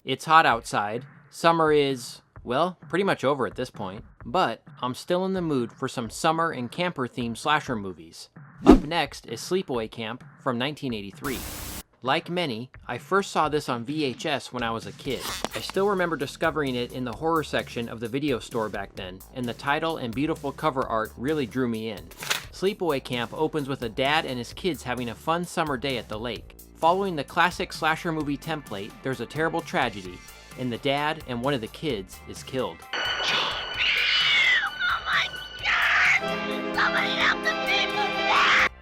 It's hot outside. Summer is, well, pretty much over at this point. But I'm still in the mood for some summer and camper-themed slasher movies. Up next is Sleepaway Camp from 1983. Like many, I first saw this on VHS when I was a kid. I still remember discovering it in the horror section of the video store back then, and the title and beautiful cover art really drew me in. Sleepaway Camp opens with a dad and his kids having a fun summer day at the lake. Following the classic slasher movie template, there's a terrible tragedy, and the dad and one of the kids is killed. Oh my God! Somebody help the people!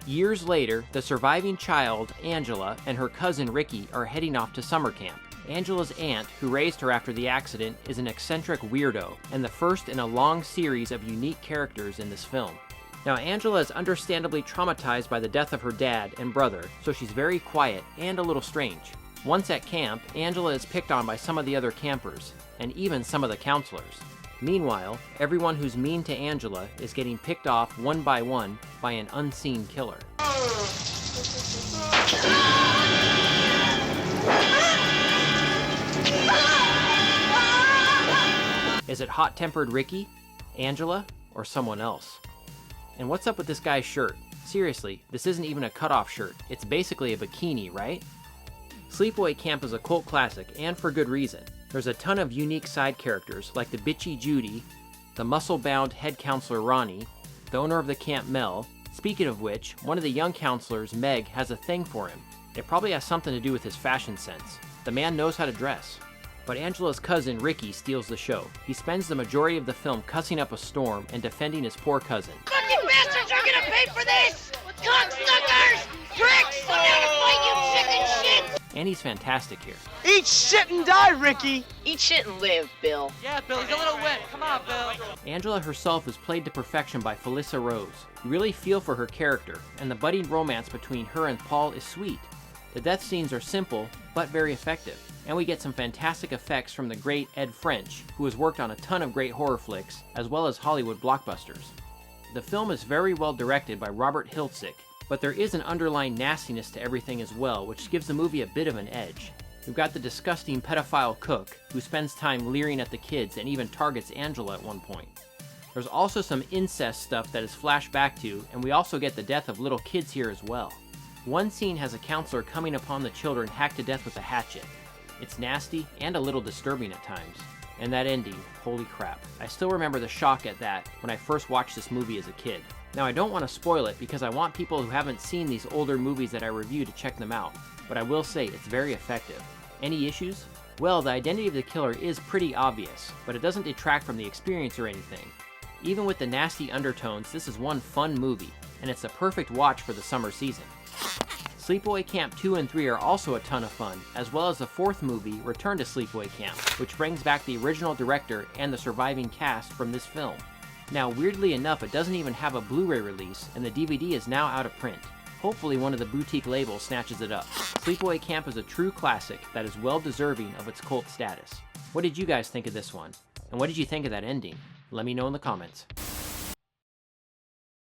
Years later, the surviving child, Angela, and her cousin Ricky are heading off to summer camp. Angela's aunt, who raised her after the accident, is an eccentric weirdo, and the first in a long series of unique characters in this film. Now, Angela is understandably traumatized by the death of her dad and brother, so she's very quiet and a little strange. Once at camp, Angela is picked on by some of the other campers, and even some of the counselors. Meanwhile, everyone who's mean to Angela is getting picked off one by an unseen killer. Is it hot-tempered Ricky, Angela, or someone else? And what's up with this guy's shirt? Seriously, this isn't even a cutoff shirt. It's basically a bikini, right? Sleepaway Camp is a cult classic, and for good reason. There's a ton of unique side characters, like the bitchy Judy, the muscle-bound head counselor Ronnie, the owner of the camp Mel. Speaking of which, one of the young counselors, Meg, has a thing for him. It probably has something to do with his fashion sense. The man knows how to dress. But Angela's cousin, Ricky, steals the show. He spends the majority of the film cussing up a storm and defending his poor cousin. Fucking bastards are gonna pay for this! Cocksuckers! Pricks! I'm gonna fight you chicken shit! And he's fantastic here. Eat shit and die, Ricky! Eat shit and live, Bill. Yeah, Bill, he's a little wet. Come on, Bill. Angela herself is played to perfection by Felissa Rose. You really feel for her character, and the budding romance between her and Paul is sweet. The death scenes are simple, but very effective. And we get some fantastic effects from the great Ed French, who has worked on a ton of great horror flicks, as well as Hollywood blockbusters. The film is very well directed by Robert Hiltzik, but there is an underlying nastiness to everything as well, which gives the movie a bit of an edge. We've got the disgusting pedophile cook, who spends time leering at the kids and even targets Angela at one point. There's also some incest stuff that is flashed back to, and we also get the death of little kids here as well. One scene has a counselor coming upon the children hacked to death with a hatchet. It's nasty and a little disturbing at times. And that ending, holy crap. I still remember the shock at that when I first watched this movie as a kid. Now, I don't want to spoil it because I want people who haven't seen these older movies that I review to check them out, but I will say it's very effective. Any issues? Well, the identity of the killer is pretty obvious, but it doesn't detract from the experience or anything. Even with the nasty undertones, this is one fun movie, and it's a perfect watch for the summer season. Sleepaway Camp 2 and 3 are also a ton of fun, as well as the fourth movie, Return to Sleepaway Camp, which brings back the original director and the surviving cast from this film. Now, weirdly enough, it doesn't even have a Blu-ray release, and the DVD is now out of print. Hopefully one of the boutique labels snatches it up. Sleepaway Camp is a true classic that is well deserving of its cult status. What did you guys think of this one? And what did you think of that ending? Let me know in the comments.